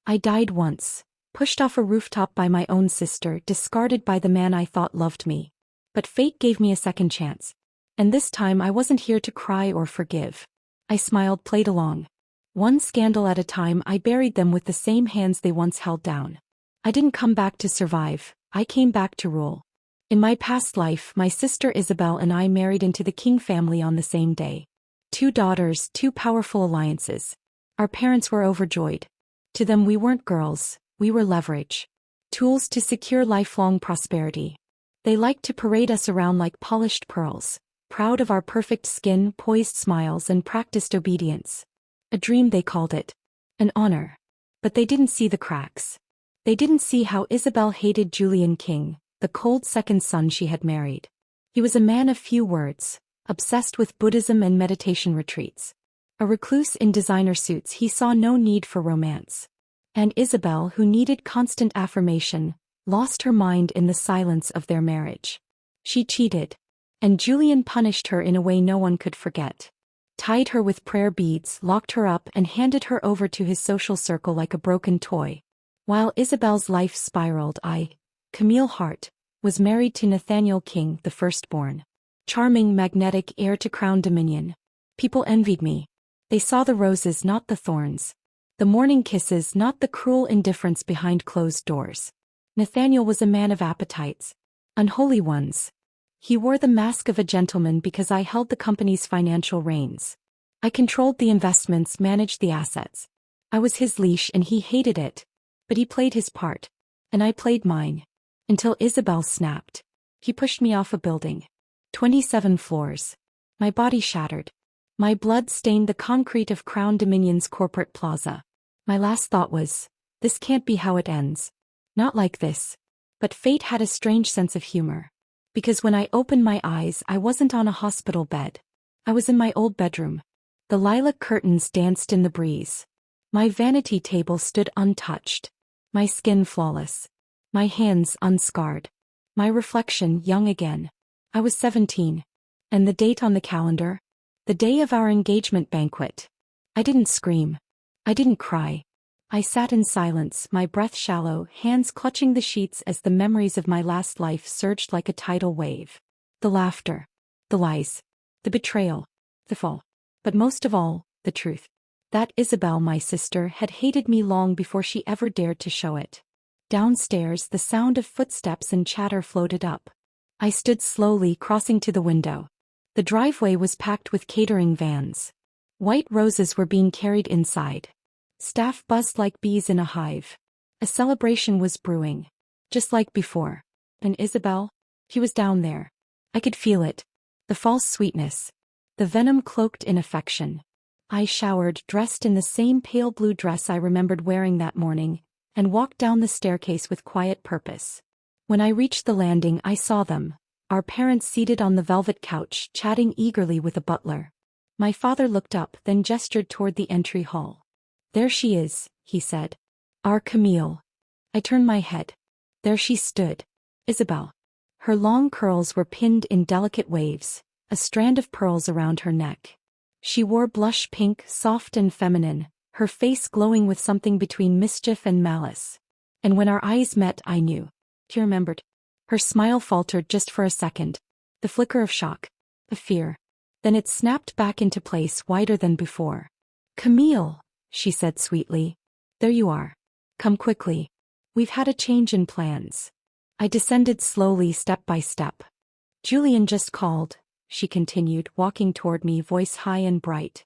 I died once, pushed off a rooftop by my own sister, discarded by the man I thought loved me. But fate gave me a second chance. And this time I wasn't here to cry or forgive. I smiled, played along. One scandal at a time, I buried them with the same hands they once held down. I didn't come back to survive, I came back to rule. In my past life, my sister Isabel and I married into the King family on the same day. 2 daughters, 2 powerful alliances. Our parents were overjoyed. To them we weren't girls, we were leverage. Tools to secure lifelong prosperity. They liked to parade us around like polished pearls, proud of our perfect skin, poised smiles, and practiced obedience. A dream, they called it. An honor. But they didn't see the cracks. They didn't see how Isabel hated Julian King, the cold second son she had married. He was a man of few words, obsessed with Buddhism and meditation retreats. A recluse in designer suits, he saw no need for romance. And Isabel, who needed constant affirmation, lost her mind in the silence of their marriage. She cheated. And Julian punished her in a way no one could forget. Tied her with prayer beads, locked her up, and handed her over to his social circle like a broken toy. While Isabel's life spiraled, I, Camille Hart, was married to Nathaniel King, the firstborn. Charming, magnetic, heir to crown dominion. People envied me. They saw the roses, not the thorns. The morning kisses, not the cruel indifference behind closed doors. Nathaniel was a man of appetites. Unholy ones. He wore the mask of a gentleman because I held the company's financial reins. I controlled the investments, managed the assets. I was his leash and he hated it. But he played his part. And I played mine. Until Isabel snapped. He pushed me off a building. 27 floors. My body shattered. My blood stained the concrete of Crown Dominion's corporate plaza. My last thought was, this can't be how it ends. Not like this. But fate had a strange sense of humor. Because when I opened my eyes, I wasn't on a hospital bed. I was in my old bedroom. The lilac curtains danced in the breeze. My vanity table stood untouched. My skin flawless. My hands unscarred. My reflection young again. I was 17. And the date on the calendar? The day of our engagement banquet. I didn't scream. I didn't cry. I sat in silence, my breath shallow, hands clutching the sheets as the memories of my last life surged like a tidal wave. The laughter. The lies. The betrayal. The fall. But most of all, the truth. That Isabel, my sister, had hated me long before she ever dared to show it. Downstairs, the sound of footsteps and chatter floated up. I stood slowly, crossing to the window. The driveway was packed with catering vans. White roses were being carried inside. Staff buzzed like bees in a hive. A celebration was brewing. Just like before. And Isabel? She was down there. I could feel it. The false sweetness. The venom cloaked in affection. I showered, dressed in the same pale blue dress I remembered wearing that morning, and walked down the staircase with quiet purpose. When I reached the landing, I saw them, our parents seated on the velvet couch, chatting eagerly with a butler. My father looked up, then gestured toward the entry hall. There she is, he said. Our Camille. I turned my head. There she stood. Isabel. Her long curls were pinned in delicate waves, a strand of pearls around her neck. She wore blush pink, soft and feminine, her face glowing with something between mischief and malice. And when our eyes met, I knew. She remembered. Her smile faltered just for a second. The flicker of shock. Of fear. Then it snapped back into place, wider than before. Camille, she said sweetly. There you are. Come quickly. We've had a change in plans. I descended slowly, step by step. Julian just called, she continued, walking toward me, voice high and bright.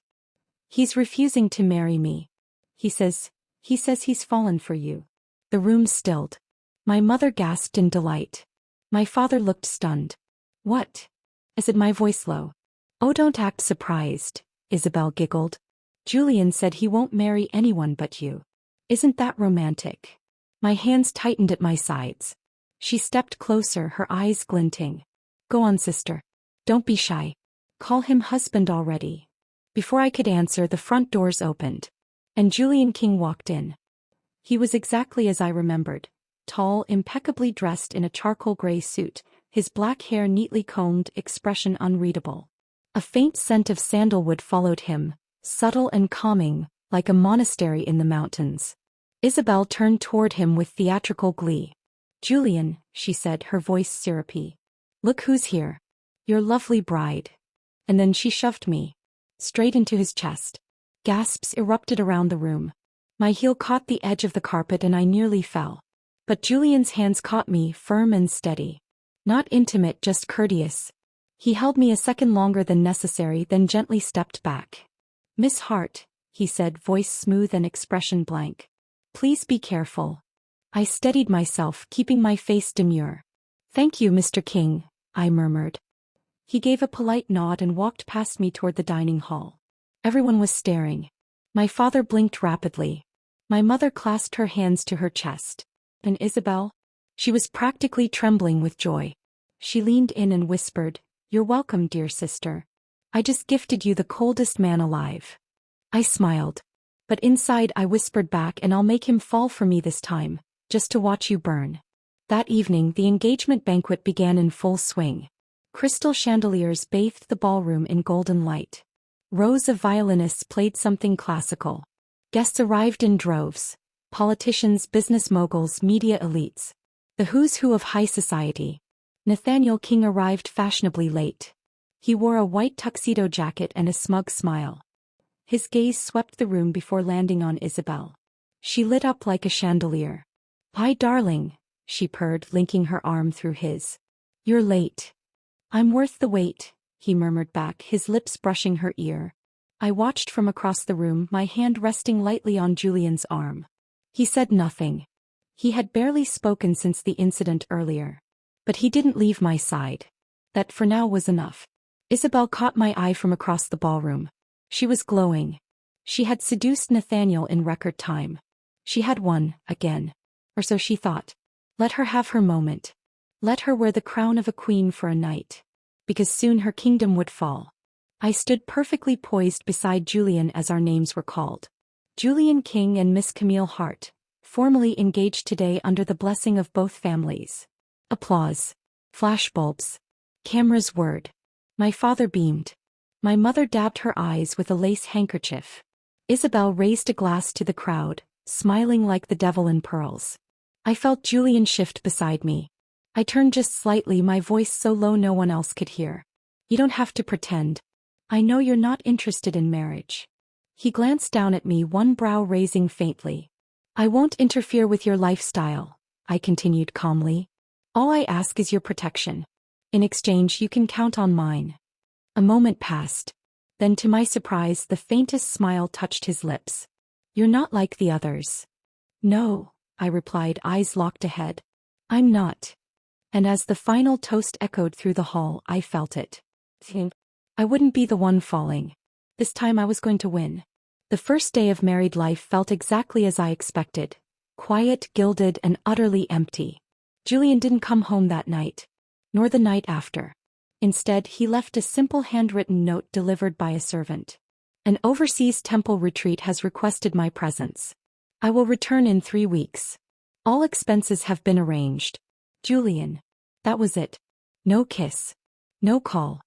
He's refusing to marry me. He says he's fallen for you. The room stilled. My mother gasped in delight. My father looked stunned. What? I said, my voice low. Oh, don't act surprised, Isabel giggled. Julian said he won't marry anyone but you. Isn't that romantic? My hands tightened at my sides. She stepped closer, her eyes glinting. Go on, sister. Don't be shy. Call him husband already. Before I could answer, the front doors opened. And Julian King walked in. He was exactly as I remembered. Tall, impeccably dressed in a charcoal gray suit, his black hair neatly combed, expression unreadable. A faint scent of sandalwood followed him, subtle and calming, like a monastery in the mountains. Isabel turned toward him with theatrical glee. Julian, she said, her voice syrupy. Look who's here. Your lovely bride. And then she shoved me straight into his chest. Gasps erupted around the room. My heel caught the edge of the carpet and I nearly fell. But Julian's hands caught me, firm and steady. Not intimate, just courteous. He held me a second longer than necessary, then gently stepped back. Miss Hart, he said, voice smooth and expression blank. Please be careful. I steadied myself, keeping my face demure. Thank you, Mr. King, I murmured. He gave a polite nod and walked past me toward the dining hall. Everyone was staring. My father blinked rapidly. My mother clasped her hands to her chest. And Isabel? She was practically trembling with joy. She leaned in and whispered, You're welcome, dear sister. I just gifted you the coldest man alive. I smiled. But inside I whispered back, and I'll make him fall for me this time, just to watch you burn. That evening the engagement banquet began in full swing. Crystal chandeliers bathed the ballroom in golden light. Rows of violinists played something classical. Guests arrived in droves. Politicians, business moguls, media elites. The who's who of high society. Nathaniel King arrived fashionably late. He wore a white tuxedo jacket and a smug smile. His gaze swept the room before landing on Isabel. She lit up like a chandelier. Hi, darling, she purred, linking her arm through his. You're late. I'm worth the wait, he murmured back, his lips brushing her ear. I watched from across the room, my hand resting lightly on Julian's arm. He said nothing. He had barely spoken since the incident earlier. But he didn't leave my side. That for now was enough. Isabel caught my eye from across the ballroom. She was glowing. She had seduced Nathaniel in record time. She had won, again. Or so she thought. Let her have her moment. Let her wear the crown of a queen for a night. Because soon her kingdom would fall. I stood perfectly poised beside Julian as our names were called. Julian King and Miss Camille Hart, formally engaged today under the blessing of both families. Applause. Flashbulbs. Cameras whirred. My father beamed. My mother dabbed her eyes with a lace handkerchief. Isabel raised a glass to the crowd, smiling like the devil in pearls. I felt Julian shift beside me. I turned just slightly, my voice so low no one else could hear. You don't have to pretend. I know you're not interested in marriage. He glanced down at me, one brow raising faintly. I won't interfere with your lifestyle, I continued calmly. All I ask is your protection. In exchange, you can count on mine. A moment passed. Then to my surprise, the faintest smile touched his lips. You're not like the others. No, I replied, eyes locked ahead. I'm not. And as the final toast echoed through the hall, I felt it. I wouldn't be the one falling. This time I was going to win. The first day of married life felt exactly as I expected. Quiet, gilded, and utterly empty. Julian didn't come home that night. Nor the night after. Instead, he left a simple handwritten note delivered by a servant. An overseas temple retreat has requested my presence. I will return in 3 weeks. All expenses have been arranged. Julian. That was it. No kiss. No call.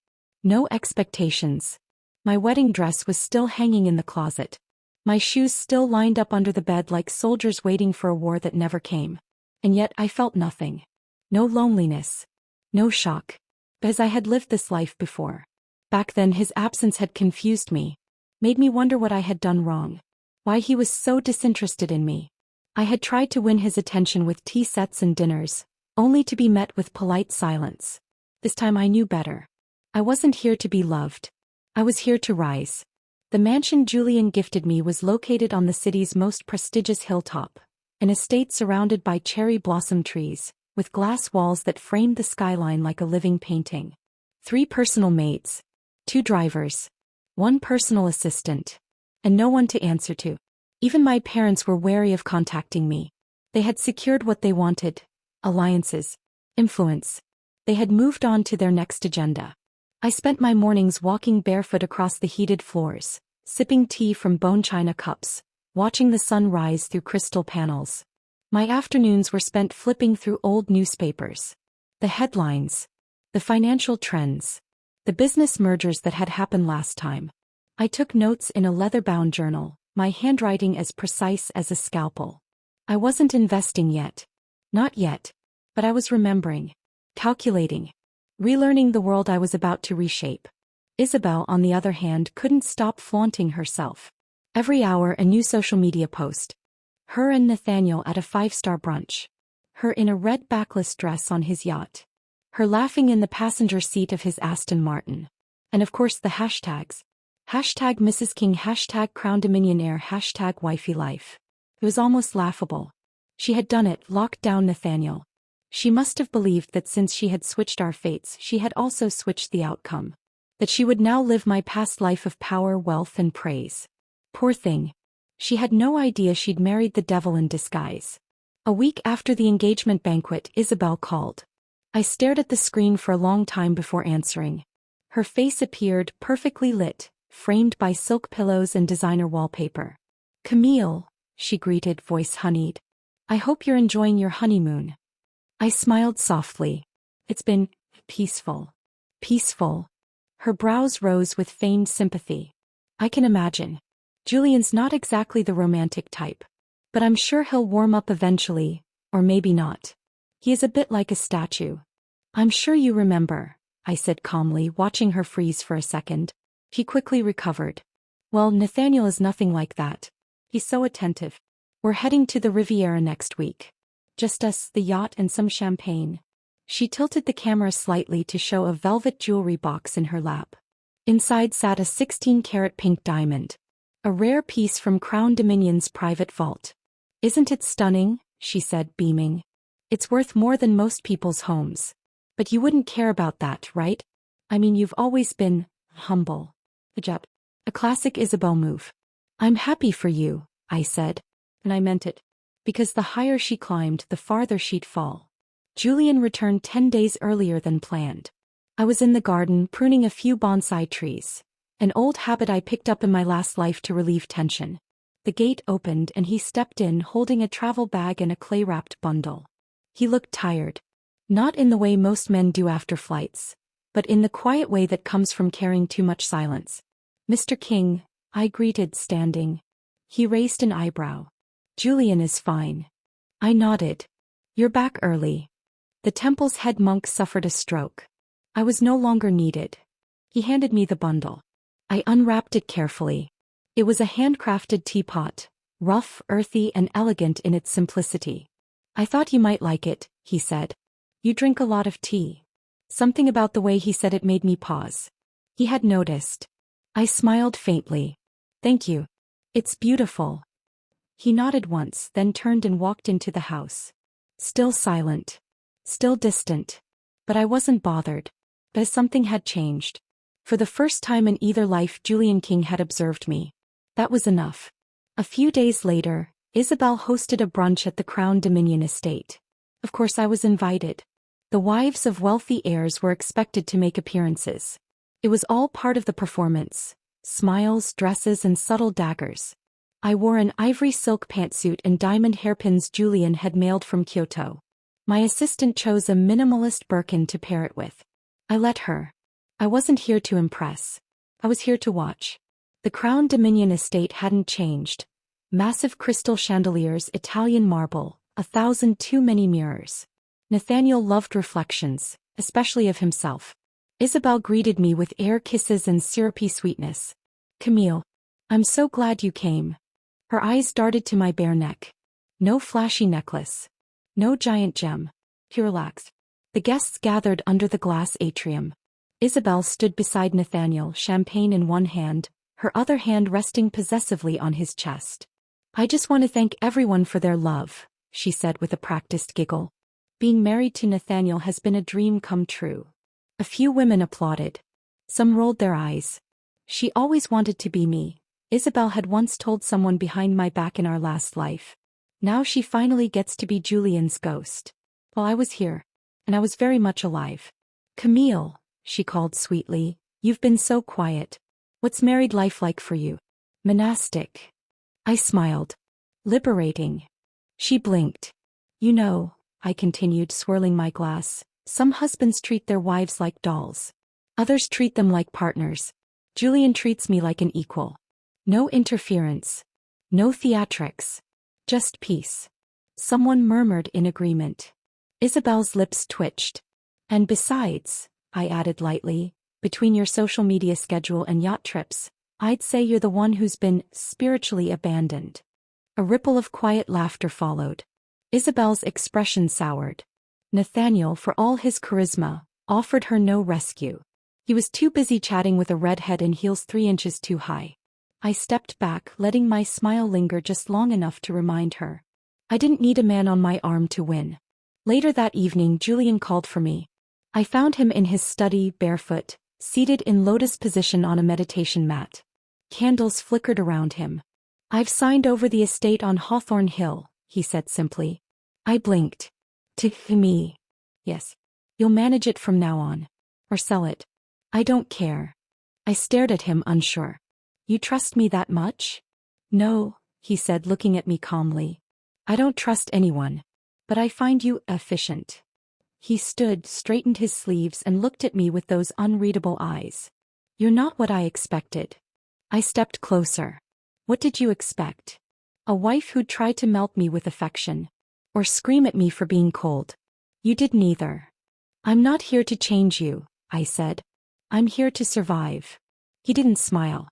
No expectations. My wedding dress was still hanging in the closet. My shoes still lined up under the bed like soldiers waiting for a war that never came. And yet I felt nothing. No loneliness. No shock. Because I had lived this life before. Back then his absence had confused me. Made me wonder what I had done wrong. Why he was so disinterested in me. I had tried to win his attention with tea sets and dinners, only to be met with polite silence. This time I knew better. I wasn't here to be loved. I was here to rise. The mansion Julian gifted me was located on the city's most prestigious hilltop, an estate surrounded by cherry blossom trees, with glass walls that framed the skyline like a living painting. 3 personal maids. 2 drivers. 1 personal assistant. And no one to answer to. Even my parents were wary of contacting me. They had secured what they wanted. Alliances. Influence. They had moved on to their next agenda. I spent my mornings walking barefoot across the heated floors, sipping tea from bone china cups, watching the sun rise through crystal panels. My afternoons were spent flipping through old newspapers. The headlines. The financial trends. The business mergers that had happened last time. I took notes in a leather-bound journal, my handwriting as precise as a scalpel. I wasn't investing yet. Not yet. But I was remembering. Calculating. Relearning the world I was about to reshape. Isabel, on the other hand, couldn't stop flaunting herself. Every hour a new social media post. Her and Nathaniel at a 5-star brunch. Her in a red backless dress on his yacht. Her laughing in the passenger seat of his Aston Martin. And of course the hashtags. Hashtag Mrs. King, hashtag Crown Dominionaire, hashtag Wifey Life. It was almost laughable. She had done it, locked down Nathaniel. She must have believed that since she had switched our fates, she had also switched the outcome. That she would now live my past life of power, wealth, and praise. Poor thing. She had no idea she'd married the devil in disguise. A week after the engagement banquet, Isabel called. I stared at the screen for a long time before answering. Her face appeared, perfectly lit, framed by silk pillows and designer wallpaper. Camille, she greeted, voice honeyed. I hope you're enjoying your honeymoon. I smiled softly. It's been peaceful. Peaceful. Her brows rose with feigned sympathy. I can imagine. Julian's not exactly the romantic type. But I'm sure he'll warm up eventually, or maybe not. He is a bit like a statue. I'm sure you remember, I said calmly, watching her freeze for a second. He quickly recovered. Well, Nathaniel is nothing like that. He's so attentive. We're heading to the Riviera next week. Just us, the yacht, and some champagne. She tilted the camera slightly to show a velvet jewelry box in her lap. Inside sat a 16-carat pink diamond. A rare piece from Crown Dominion's private vault. Isn't it stunning? She said, beaming. It's worth more than most people's homes. But you wouldn't care about that, right? I mean, you've always been humble. A classic Isabel move. I'm happy for you, I said. And I meant it. Because the higher she climbed, the farther she'd fall. Julian returned 10 days earlier than planned. I was in the garden, pruning a few bonsai trees. An old habit I picked up in my last life to relieve tension. The gate opened and he stepped in holding a travel bag and a clay-wrapped bundle. He looked tired. Not in the way most men do after flights, but in the quiet way that comes from carrying too much silence. Mr. King, I greeted, standing. He raised an eyebrow. Julian is fine. I nodded. You're back early. The temple's head monk suffered a stroke. I was no longer needed. He handed me the bundle. I unwrapped it carefully. It was a handcrafted teapot, rough, earthy, and elegant in its simplicity. I thought you might like it, he said. You drink a lot of tea. Something about the way he said it made me pause. He had noticed. I smiled faintly. Thank you. It's beautiful. He nodded once, then turned and walked into the house. Still silent. Still distant. But I wasn't bothered. Because something had changed. For the first time in either life, Julian King had observed me. That was enough. A few days later, Isabel hosted a brunch at the Crown Dominion estate. Of course I was invited. The wives of wealthy heirs were expected to make appearances. It was all part of the performance. Smiles, dresses, and subtle daggers. I wore an ivory silk pantsuit and diamond hairpins Julian had mailed from Kyoto. My assistant chose a minimalist Birkin to pair it with. I let her. I wasn't here to impress. I was here to watch. The Crown Dominion estate hadn't changed. Massive crystal chandeliers, Italian marble, 1,000 too many mirrors. Nathaniel loved reflections, especially of himself. Isabel greeted me with air kisses and syrupy sweetness. Camille, I'm so glad you came. Her eyes darted to my bare neck. No flashy necklace. No giant gem. Pure relax. The guests gathered under the glass atrium. Isabel stood beside Nathaniel, champagne in one hand, her other hand resting possessively on his chest. I just want to thank everyone for their love, she said with a practiced giggle. Being married to Nathaniel has been a dream come true. A few women applauded. Some rolled their eyes. She always wanted to be me, Isabel had once told someone behind my back in our last life. Now she finally gets to be Julian's ghost. Well, I was here. And I was very much alive. Camille, she called sweetly, you've been so quiet. What's married life like for you? Monastic. I smiled. Liberating. She blinked. You know, I continued, swirling my glass, some husbands treat their wives like dolls. Others treat them like partners. Julian treats me like an equal. No interference. No theatrics. Just peace. Someone murmured in agreement. Isabel's lips twitched. And besides, I added lightly, between your social media schedule and yacht trips, I'd say you're the one who's been spiritually abandoned. A ripple of quiet laughter followed. Isabel's expression soured. Nathaniel, for all his charisma, offered her no rescue. He was too busy chatting with a redhead in heels 3 inches too high. I stepped back, letting my smile linger just long enough to remind her. I didn't need a man on my arm to win. Later that evening, Julian called for me. I found him in his study, barefoot, seated in lotus position on a meditation mat. Candles flickered around him. I've signed over the estate on Hawthorne Hill, he said simply. I blinked. To me. Yes. You'll manage it from now on. Or sell it. I don't care. I stared at him, unsure. You trust me that much? No, he said, looking at me calmly. I don't trust anyone. But I find you efficient. He stood, straightened his sleeves, and looked at me with those unreadable eyes. You're not what I expected. I stepped closer. What did you expect? A wife who'd try to melt me with affection. Or scream at me for being cold. You did neither. I'm not here to change you, I said. I'm here to survive. He didn't smile.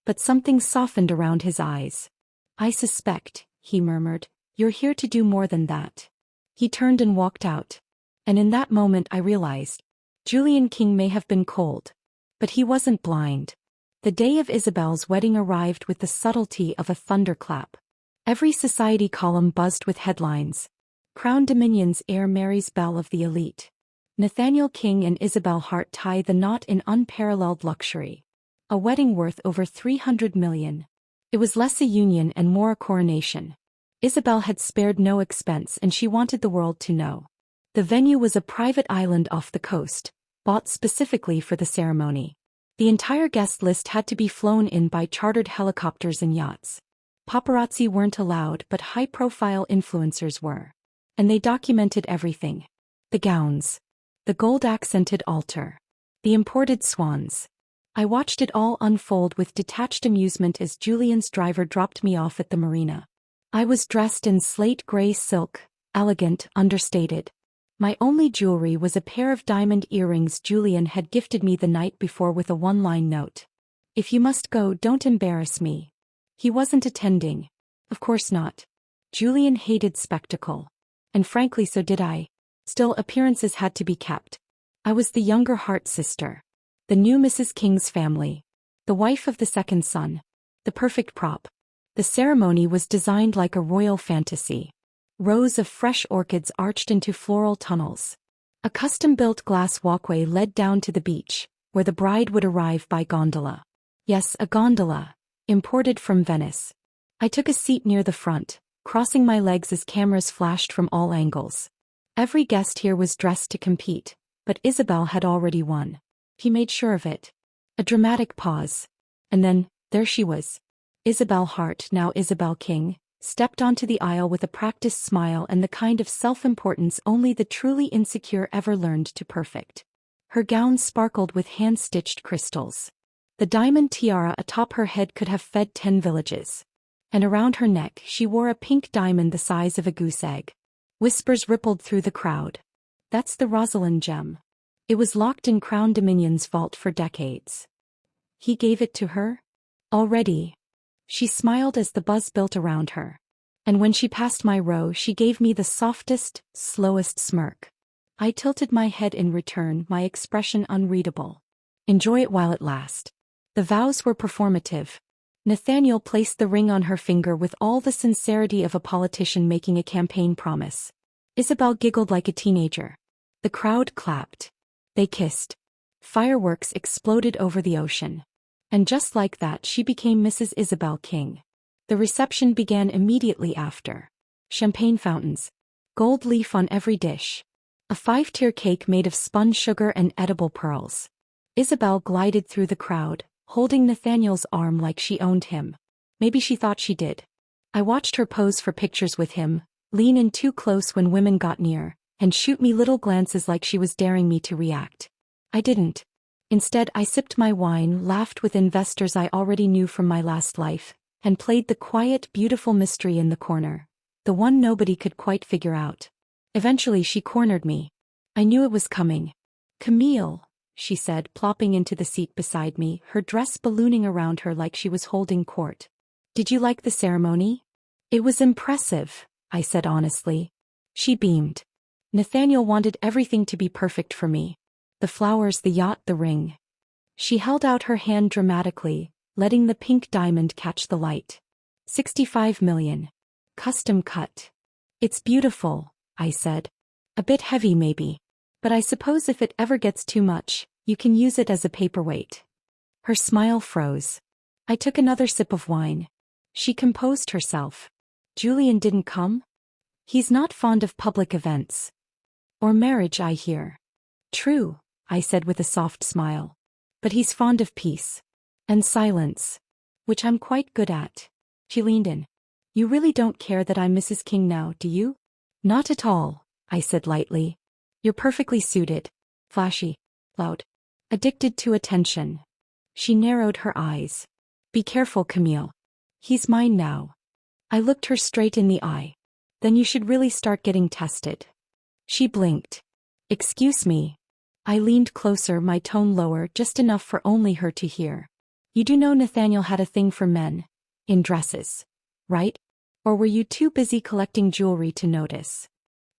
But something softened around his eyes. I suspect, he murmured, you're here to do more than that. He turned and walked out. And in that moment I realized, Julian King may have been cold. But he wasn't blind. The day of Isabel's wedding arrived with the subtlety of a thunderclap. Every society column buzzed with headlines. Crown Dominion's heir marries belle of the elite. Nathaniel King and Isabel Hart tie the knot in unparalleled luxury. A wedding worth over $300 million. It was less a union and more a coronation. Isabel had spared no expense, and she wanted the world to know. The venue was a private island off the coast, bought specifically for the ceremony. The entire guest list had to be flown in by chartered helicopters and yachts. Paparazzi weren't allowed, but high-profile influencers were. And they documented everything. The gowns. The gold-accented altar. The imported swans. I watched it all unfold with detached amusement as Julian's driver dropped me off at the marina. I was dressed in slate gray silk, elegant, understated. My only jewelry was a pair of diamond earrings Julian had gifted me the night before with a one-line note. If you must go, don't embarrass me. He wasn't attending. Of course not. Julian hated spectacle. And frankly, so did I. Still, appearances had to be kept. I was the younger Hart sister. The new Mrs. King's family. The wife of the second son. The perfect prop. The ceremony was designed like a royal fantasy. Rows of fresh orchids arched into floral tunnels. A custom-built glass walkway led down to the beach, where the bride would arrive by gondola. Yes, a gondola. Imported from Venice. I took a seat near the front, crossing my legs as cameras flashed from all angles. Every guest here was dressed to compete, but Isabel had already won. He made sure of it. A dramatic pause. And then, there she was. Isabel Hart, now Isabel King, stepped onto the aisle with a practiced smile and the kind of self-importance only the truly insecure ever learned to perfect. Her gown sparkled with hand-stitched crystals. The diamond tiara atop her head could have fed 10 villages. And around her neck she wore a pink diamond the size of a goose egg. Whispers rippled through the crowd. That's the Rosalind gem. It was locked in Crown Dominion's vault for decades. He gave it to her? Already. She smiled as the buzz built around her. And when she passed my row, she gave me the softest, slowest smirk. I tilted my head in return, my expression unreadable. Enjoy it while it lasts. The vows were performative. Nathaniel placed the ring on her finger with all the sincerity of a politician making a campaign promise. Isabel giggled like a teenager. The crowd clapped. They kissed. Fireworks exploded over the ocean. And just like that, she became Mrs. Isabel King. The reception began immediately after. Champagne fountains. Gold leaf on every dish. A 5-tier cake made of spun sugar and edible pearls. Isabel glided through the crowd, holding Nathaniel's arm like she owned him. Maybe she thought she did. I watched her pose for pictures with him, lean in too close when women got near, and shoot me little glances like she was daring me to react. I didn't. Instead, I sipped my wine, laughed with investors I already knew from my last life, and played the quiet, beautiful mystery in the corner. The one nobody could quite figure out. Eventually she cornered me. I knew it was coming. "Camille," she said, plopping into the seat beside me, her dress ballooning around her like she was holding court. "Did you like the ceremony?" "It was impressive," I said honestly. She beamed. "Nathaniel wanted everything to be perfect for me. The flowers, the yacht, the ring." She held out her hand dramatically, letting the pink diamond catch the light. 65 million. Custom cut. "It's beautiful," I said. "A bit heavy maybe. But I suppose if it ever gets too much, you can use it as a paperweight." Her smile froze. I took another sip of wine. She composed herself. "Julian didn't come? He's not fond of public events. Or marriage, I hear." "True," I said with a soft smile. "But he's fond of peace. And silence. Which I'm quite good at." She leaned in. "You really don't care that I'm Mrs. King now, do you?" "Not at all," I said lightly. "You're perfectly suited. Flashy. Loud. Addicted to attention." She narrowed her eyes. "Be careful, Camille. He's mine now." I looked her straight in the eye. "Then you should really start getting tested." She blinked. "Excuse me." I leaned closer, my tone lower, just enough for only her to hear. "You do know Nathaniel had a thing for men. In dresses. Right? Or were you too busy collecting jewelry to notice?"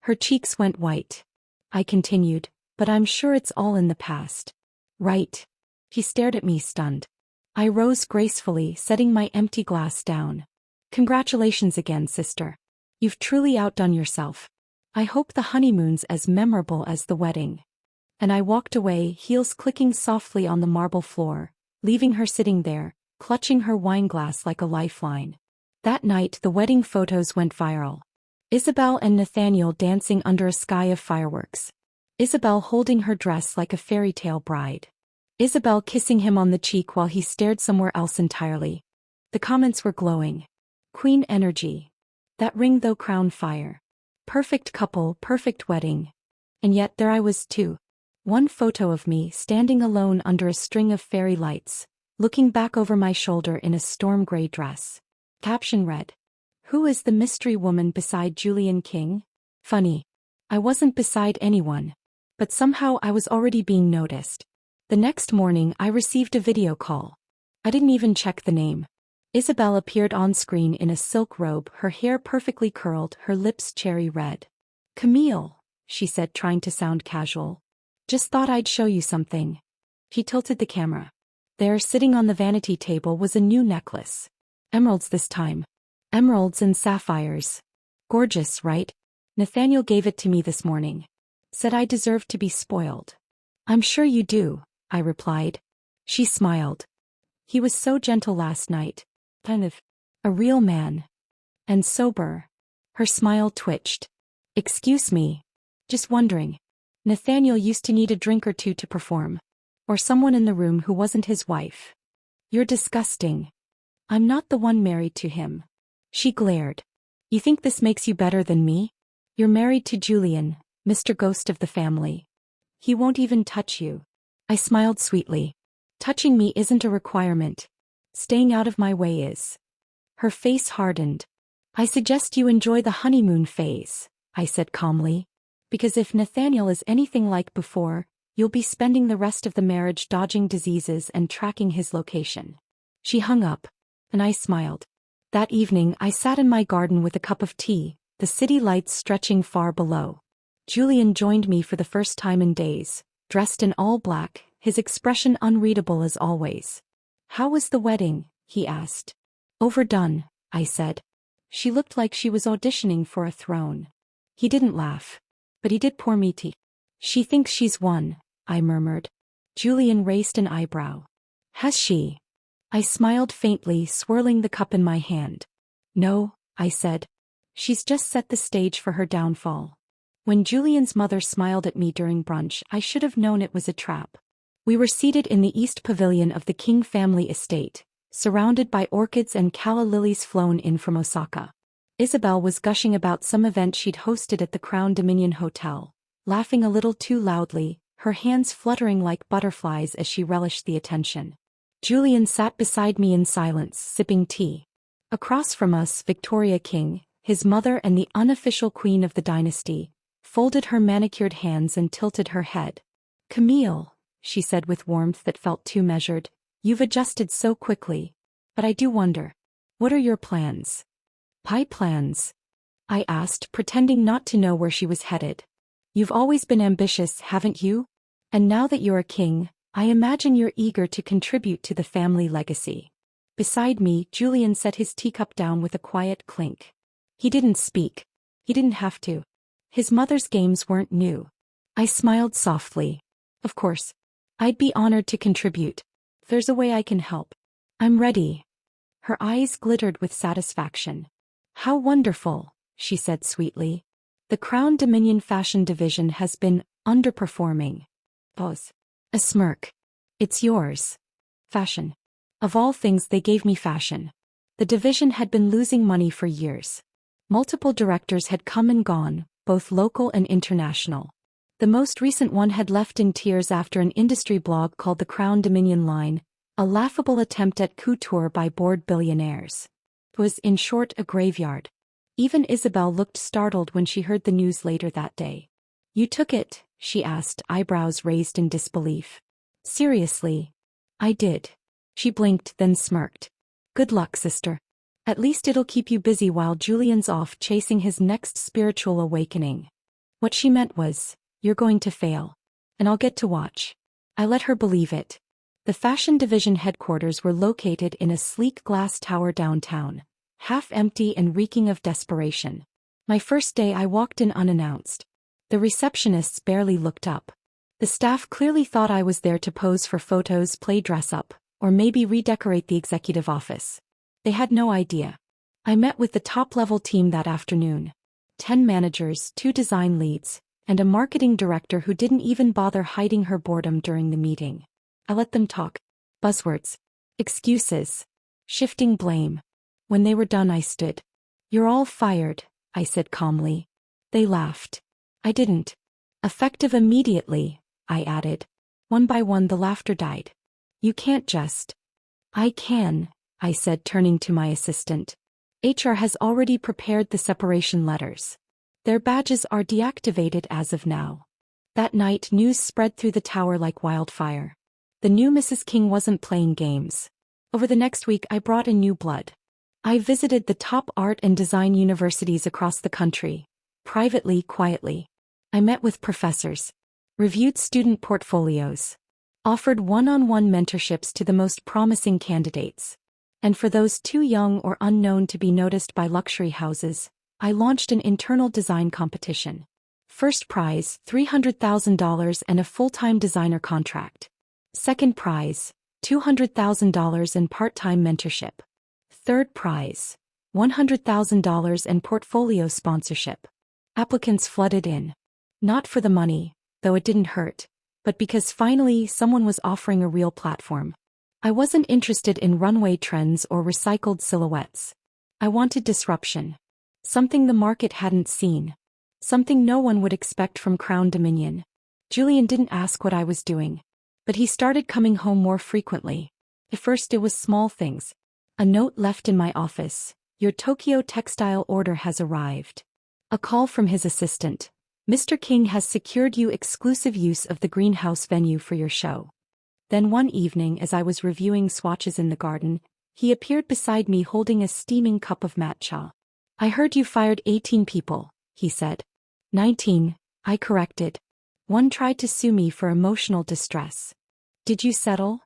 Her cheeks went white. I continued, "But I'm sure it's all in the past." "Right." He stared at me, stunned. I rose gracefully, setting my empty glass down. "Congratulations again, sister. You've truly outdone yourself. I hope the honeymoon's as memorable as the wedding." And I walked away, heels clicking softly on the marble floor, leaving her sitting there, clutching her wineglass like a lifeline. That night the wedding photos went viral. Isabel and Nathaniel dancing under a sky of fireworks. Isabel holding her dress like a fairy tale bride. Isabel kissing him on the cheek while he stared somewhere else entirely. The comments were glowing. "Queen energy. That ring though crown fire. Perfect couple, perfect wedding." And yet there I was too. One photo of me standing alone under a string of fairy lights, looking back over my shoulder in a storm gray dress. Caption read, "Who is the mystery woman beside Julian King?" Funny. I wasn't beside anyone. But somehow I was already being noticed. The next morning I received a video call. I didn't even check the name. Isabel appeared on screen in a silk robe, her hair perfectly curled, her lips cherry red. "Camille," she said, trying to sound casual. "Just thought I'd show you something." She tilted the camera. There, sitting on the vanity table, was a new necklace. Emeralds this time. Emeralds and sapphires. Gorgeous, right? Nathaniel gave it to me this morning. Said I deserved to be spoiled. "I'm sure you do," I replied. She smiled. "He was so gentle last night. Kind of a real man. And sober." Her smile twitched. "Excuse me. Just wondering. Nathaniel used to need a drink or two to perform. Or someone in the room who wasn't his wife." "You're disgusting. I'm not the one married to him." She glared. "You think this makes you better than me? You're married to Julian, Mr. Ghost of the family. He won't even touch you." I smiled sweetly. "Touching me isn't a requirement. Staying out of my way is." Her face hardened. "I suggest you enjoy the honeymoon phase," I said calmly. "Because if Nathaniel is anything like before, you'll be spending the rest of the marriage dodging diseases and tracking his location." She hung up, and I smiled. That evening I sat in my garden with a cup of tea, the city lights stretching far below. Julian joined me for the first time in days, dressed in all black, his expression unreadable as always. "How was the wedding?" he asked. "Overdone," I said. She looked like she was auditioning for a throne. He didn't laugh. But he did pour me tea. "She thinks she's won," I murmured. Julian raised an eyebrow. "Has she?" I smiled faintly, swirling the cup in my hand. "No," I said. "She's just set the stage for her downfall." When Julian's mother smiled at me during brunch, I should have known it was a trap. We were seated in the East Pavilion of the King family estate, surrounded by orchids and calla lilies flown in from Osaka. Isabel was gushing about some event she'd hosted at the Crown Dominion Hotel, laughing a little too loudly, her hands fluttering like butterflies as she relished the attention. Julian sat beside me in silence, sipping tea. Across from us, Victoria King, his mother and the unofficial queen of the dynasty, folded her manicured hands and tilted her head. "Camille," she said with warmth that felt too measured, "you've adjusted so quickly. But I do wonder. What are your plans?" "Pie plans?" I asked, pretending not to know where she was headed. "You've always been ambitious, haven't you? And now that you're a king, I imagine you're eager to contribute to the family legacy." Beside me, Julian set his teacup down with a quiet clink. He didn't speak. He didn't have to. His mother's games weren't new. I smiled softly. "Of course. I'd be honored to contribute. If there's a way I can help. I'm ready." Her eyes glittered with satisfaction. "How wonderful," she said sweetly. "The Crown Dominion fashion division has been underperforming." Pause. A smirk. "It's yours." Fashion. Of all things, they gave me fashion. The division had been losing money for years. Multiple directors had come and gone, both local and international. The most recent one had left in tears after an industry blog called the Crown Dominion line, a laughable attempt at couture by bored billionaires. It was, in short, a graveyard. Even Isabel looked startled when she heard the news later that day. "You took it?" she asked, eyebrows raised in disbelief. "Seriously?" "I did." She blinked, then smirked. "Good luck, sister. At least it'll keep you busy while Julian's off chasing his next spiritual awakening." What she meant was, "You're going to fail. And I'll get to watch." I let her believe it. The fashion division headquarters were located in a sleek glass tower downtown, half empty and reeking of desperation. My first day I walked in unannounced. The receptionists barely looked up. The staff clearly thought I was there to pose for photos, play dress-up, or maybe redecorate the executive office. They had no idea. I met with the top-level team that afternoon. 10 managers, 2 design leads, and a marketing director who didn't even bother hiding her boredom during the meeting. I let them talk. Buzzwords. Excuses. Shifting blame. When they were done, I stood. "You're all fired," I said calmly. They laughed. I didn't. "Effective immediately," I added. One by one the laughter died. "You can't just." "I can," I said, turning to my assistant. "HR has already prepared the separation letters. Their badges are deactivated as of now." That night, news spread through the tower like wildfire. The new Mrs. King wasn't playing games. Over the next week, I brought in new blood. I visited the top art and design universities across the country, privately, quietly. I met with professors, reviewed student portfolios, offered one-on-one mentorships to the most promising candidates. And for those too young or unknown to be noticed by luxury houses, I launched an internal design competition. First prize, $300,000 and a full-time designer contract. Second prize, $200,000 and part-time mentorship. Third prize, $100,000 and portfolio sponsorship. Applicants flooded in. Not for the money, though it didn't hurt, but because finally someone was offering a real platform. I wasn't interested in runway trends or recycled silhouettes. I wanted disruption. Something the market hadn't seen. Something no one would expect from Crown Dominion. Julian didn't ask what I was doing, but he started coming home more frequently. At first it was small things. A note left in my office, "Your Tokyo textile order has arrived." A call from his assistant, "Mr. King has secured you exclusive use of the greenhouse venue for your show." Then one evening, as I was reviewing swatches in the garden, he appeared beside me holding a steaming cup of matcha. "I heard you fired 18 people," he said. 19, I corrected. One tried to sue me for emotional distress. "Did you settle?"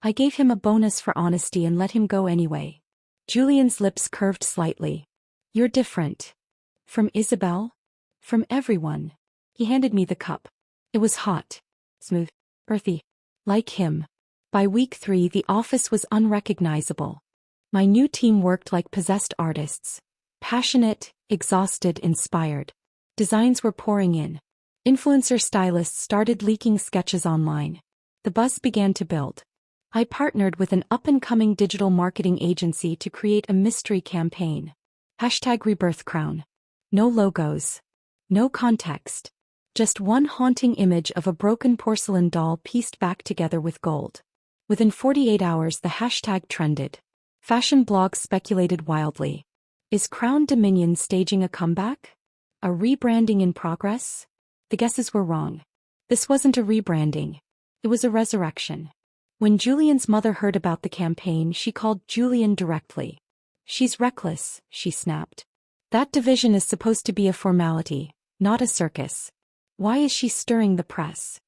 I gave him a bonus for honesty and let him go anyway. Julian's lips curved slightly. "You're different." "From Isabel?" "From everyone." He handed me the cup. It was hot, smooth, earthy. Like him. By week 3, the office was unrecognizable. My new team worked like possessed artists. Passionate, exhausted, inspired. Designs were pouring in. Influencer stylists started leaking sketches online. The buzz began to build. I partnered with an up-and-coming digital marketing agency to create a mystery campaign. #Rebirth Crown. No logos. No context. Just one haunting image of a broken porcelain doll pieced back together with gold. Within 48 hours the hashtag trended. Fashion blogs speculated wildly. Is Crown Dominion staging a comeback? A rebranding in progress? The guesses were wrong. This wasn't a rebranding. It was a resurrection. When Julian's mother heard about the campaign, she called Julian directly. "She's reckless," she snapped. "That division is supposed to be a formality, not a circus. Why is she stirring the press?"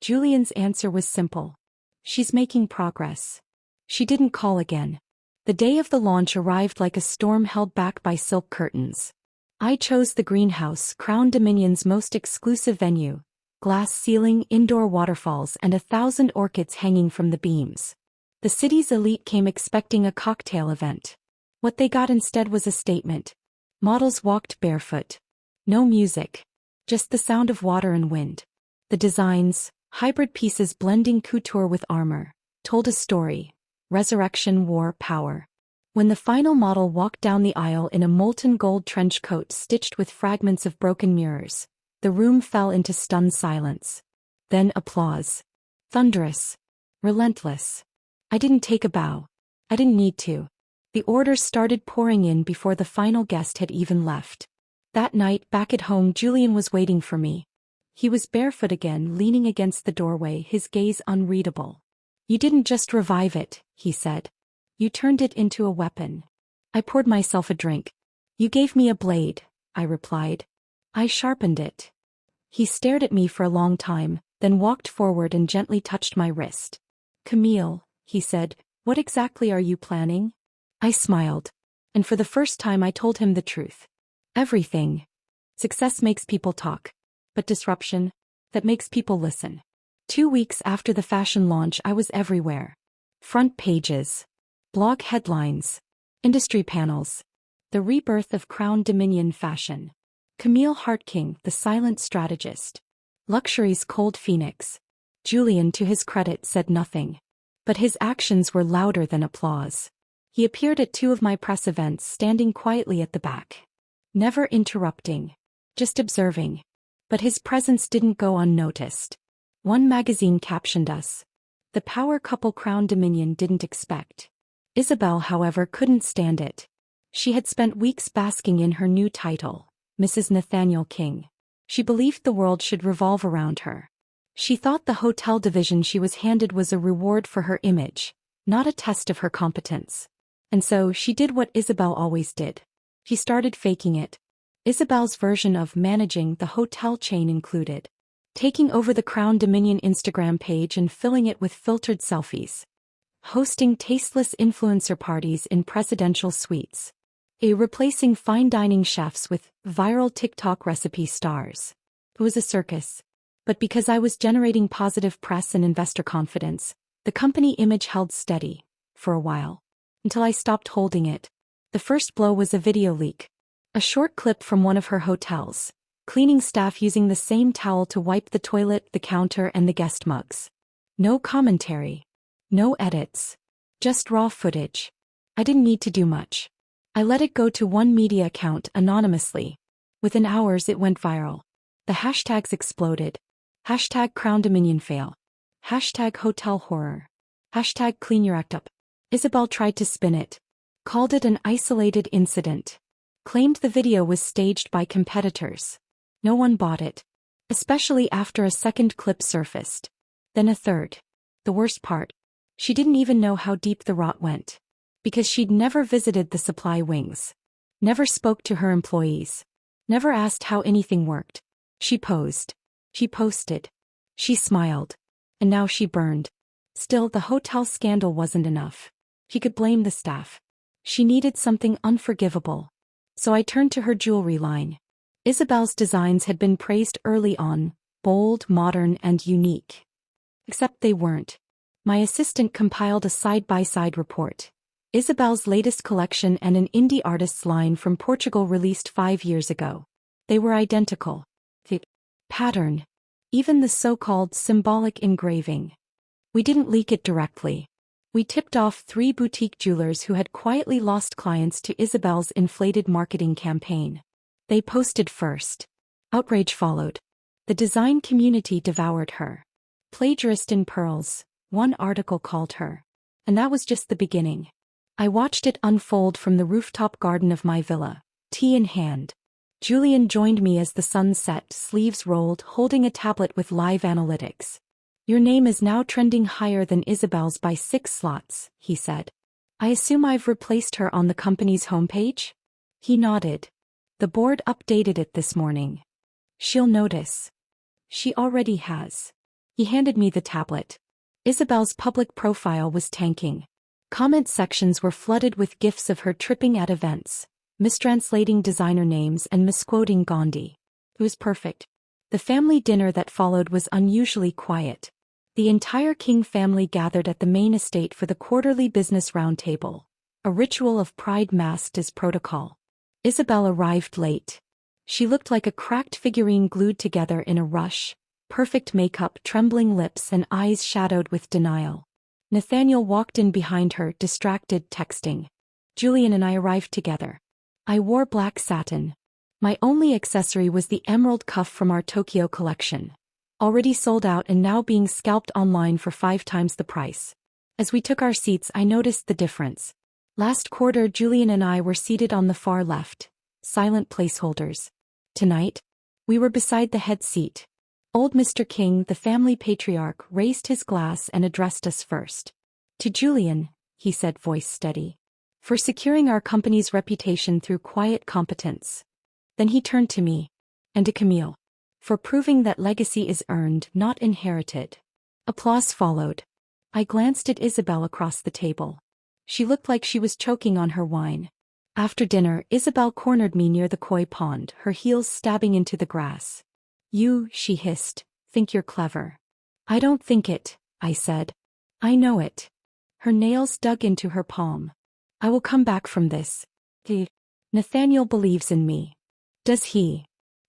Julian's answer was simple. "She's making progress." She didn't call again. The day of the launch arrived like a storm held back by silk curtains. I chose the greenhouse, Crown Dominion's most exclusive venue. Glass ceiling, indoor waterfalls, and 1,000 orchids hanging from the beams. The city's elite came expecting a cocktail event. What they got instead was a statement. Models walked barefoot. No music. Just the sound of water and wind. The designs, hybrid pieces blending couture with armor, told a story. Resurrection wore power. When the final model walked down the aisle in a molten gold trench coat stitched with fragments of broken mirrors, the room fell into stunned silence. Then applause. Thunderous. Relentless. I didn't take a bow. I didn't need to. The orders started pouring in before the final guest had even left. That night, back at home, Julian was waiting for me. He was barefoot again, leaning against the doorway, his gaze unreadable. "You didn't just revive it," he said. "You turned it into a weapon." I poured myself a drink. "You gave me a blade," I replied. "I sharpened it." He stared at me for a long time, then walked forward and gently touched my wrist. "Camille," he said, "what exactly are you planning?" I smiled. And for the first time I told him the truth. Everything. Success makes people talk. But disruption, that makes people listen. 2 weeks after the fashion launch, I was everywhere. Front pages. Blog headlines. Industry panels. The rebirth of Crown Dominion fashion. Camille Hartking, the silent strategist. Luxury's cold phoenix. Julian, to his credit, said nothing. But his actions were louder than applause. He appeared at 2 of my press events, standing quietly at the back. Never interrupting. Just observing. But his presence didn't go unnoticed. One magazine captioned us. "The power couple Crown Dominion didn't expect." Isabel, however, couldn't stand it. She had spent weeks basking in her new title, Mrs. Nathaniel King. She believed the world should revolve around her. She thought the hotel division she was handed was a reward for her image, not a test of her competence. And so she did what Isabel always did. She started faking it. Isabel's version of managing the hotel chain included taking over the Crown Dominion Instagram page and filling it with filtered selfies. Hosting tasteless influencer parties in presidential suites. Replacing fine dining chefs with viral TikTok recipe stars. It was a circus. But because I was generating positive press and investor confidence, the company image held steady, for a while. Until I stopped holding it. The first blow was a video leak. A short clip from one of her hotels. Cleaning staff using the same towel to wipe the toilet, the counter, and the guest mugs. No commentary. No edits. Just raw footage. I didn't need to do much. I let it go to one media account anonymously. Within hours it went viral. The hashtags exploded. Hashtag Crown Dominion fail. Hashtag hotel horror. Hashtag clean your act up. Isabel tried to spin it. Called it an isolated incident. Claimed the video was staged by competitors. No one bought it. Especially after a second clip surfaced. Then a third. The worst part. She didn't even know how deep the rot went. Because she'd never visited the supply wings. Never spoke to her employees. Never asked how anything worked. She posed. She posted. She smiled. And now she burned. Still, the hotel scandal wasn't enough. She could blame the staff. She needed something unforgivable. So I turned to her jewelry line. Isabel's designs had been praised early on, bold, modern, and unique. Except they weren't. My assistant compiled a side-by-side report. Isabel's latest collection and an indie artist's line from Portugal released 5 years ago. They were identical. The pattern. Even the so-called symbolic engraving. We didn't leak it directly. We tipped off 3 boutique jewelers who had quietly lost clients to Isabel's inflated marketing campaign. They posted first. Outrage followed. The design community devoured her. Plagiarist in pearls, one article called her. And that was just the beginning. I watched it unfold from the rooftop garden of my villa, tea in hand. Julian joined me as the sun set, sleeves rolled, holding a tablet with live analytics. Your name is now trending higher than Isabel's by 6 slots, he said. I assume I've replaced her on the company's homepage? He nodded. The board updated it this morning. She'll notice. She already has. He handed me the tablet. Isabel's public profile was tanking. Comment sections were flooded with gifs of her tripping at events, mistranslating designer names and misquoting Gandhi. It was perfect. The family dinner that followed was unusually quiet. The entire King family gathered at the main estate for the quarterly business roundtable, a ritual of pride masked as protocol. Isabel arrived late. She looked like a cracked figurine glued together in a rush, perfect makeup, trembling lips and eyes shadowed with denial. Nathaniel walked in behind her, distracted, texting. Julian and I arrived together. I wore black satin. My only accessory was the emerald cuff from our Tokyo collection, already sold out and now being scalped online for 5 times the price. As we took our seats, I noticed the difference. Last quarter, Julian and I were seated on the far left, silent placeholders. Tonight, we were beside the head seat. Old Mr. King, the family patriarch, raised his glass and addressed us first. To Julian, he said, voice steady. For securing our company's reputation through quiet competence. Then he turned to me. And to Camille. For proving that legacy is earned, not inherited. Applause followed. I glanced at Isabel across the table. She looked like she was choking on her wine. After dinner, Isabel cornered me near the koi pond, her heels stabbing into the grass. You, she hissed, think you're clever. I don't think it, I said. I know it. Her nails dug into her palm. I will come back from this. Nathaniel believes in me. Does he?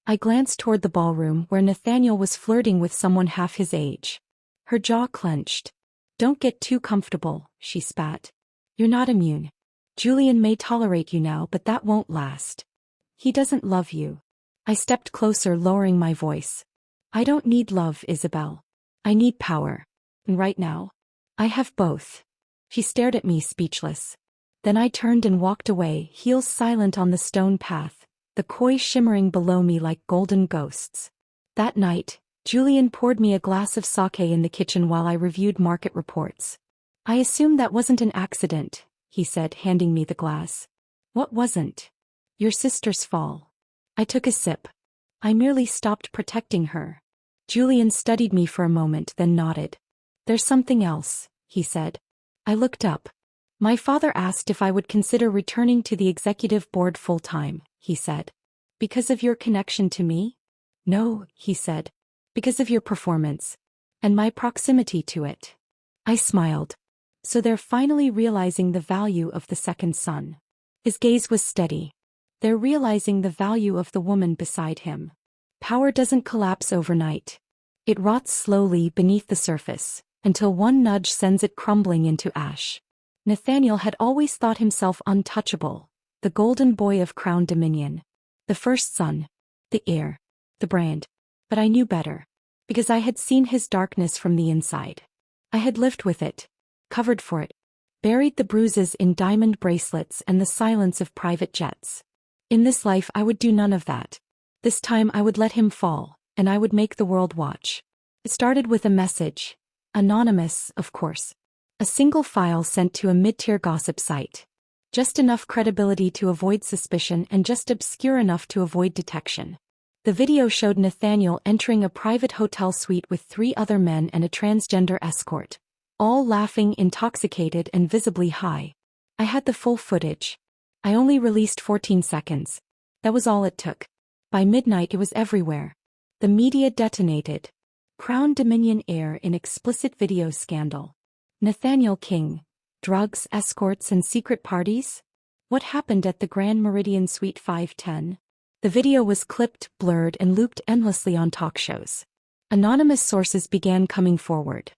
I glanced toward the ballroom where Nathaniel was flirting with someone half his age. Her jaw clenched. Don't get too comfortable, she spat. You're not immune. Julian may tolerate you now, but that won't last. He doesn't love you. I stepped closer, lowering my voice. I don't need love, Isabel. I need power. And right now, I have both. She stared at me, speechless. Then I turned and walked away, heels silent on the stone path, the koi shimmering below me like golden ghosts. That night, Julian poured me a glass of sake in the kitchen while I reviewed market reports. I assume that wasn't an accident, he said, handing me the glass. What wasn't? Your sister's fall. I took a sip. I merely stopped protecting her. Julian studied me for a moment, then nodded. There's something else, he said. I looked up. My father asked if I would consider returning to the executive board full-time, he said. Because of your connection to me? No, he said. Because of your performance. And my proximity to it. I smiled. So they're finally realizing the value of the second son. His gaze was steady. They're realizing the value of the woman beside him. Power doesn't collapse overnight. It rots slowly beneath the surface, until one nudge sends it crumbling into ash. Nathaniel had always thought himself untouchable, the golden boy of crown dominion. The first son, the heir, the brand. But I knew better. Because I had seen his darkness from the inside. I had lived with it. Covered for it. Buried the bruises in diamond bracelets and the silence of private jets. In this life I would do none of that. This time I would let him fall, and I would make the world watch. It started with a message. Anonymous, of course. A single file sent to a mid-tier gossip site. Just enough credibility to avoid suspicion and just obscure enough to avoid detection. The video showed Nathaniel entering a private hotel suite with 3 other men and a transgender escort. All laughing, intoxicated and visibly high. I had the full footage. I only released 14 seconds. That was all it took. By midnight it was everywhere. The media detonated. Crown Dominion heir in explicit video scandal. Nathaniel King. Drugs, escorts and secret parties? What happened at the Grand Meridian Suite 510? The video was clipped, blurred and looped endlessly on talk shows. Anonymous sources began coming forward.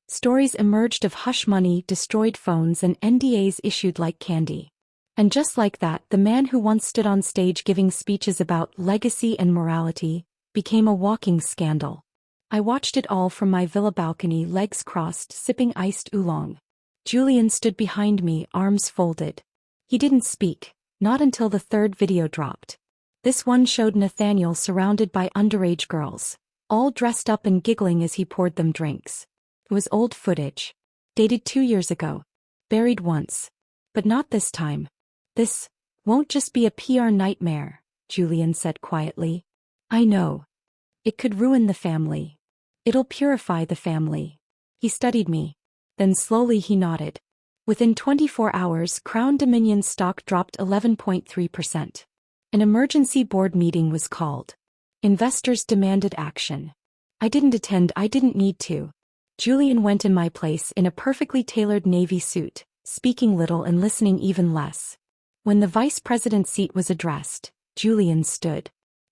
Stories emerged of hush money, destroyed phones and NDAs issued like candy. And just like that, the man who once stood on stage giving speeches about legacy and morality became a walking scandal. I watched it all from my villa balcony, legs crossed, sipping iced oolong. Julian stood behind me, arms folded. He didn't speak, not until the third video dropped. This one showed Nathaniel surrounded by underage girls, all dressed up and giggling as he poured them drinks. It was old footage. Dated 2 years ago. Buried once. But not this time. This won't just be a PR nightmare, Julian said quietly. I know. It could ruin the family. It'll purify the family. He studied me. Then slowly he nodded. Within 24 hours, Crown Dominion stock dropped 11.3%. An emergency board meeting was called. Investors demanded action. I didn't attend, I didn't need to. Julian went in my place in a perfectly tailored navy suit, speaking little and listening even less. When the vice president's seat was addressed, Julian stood.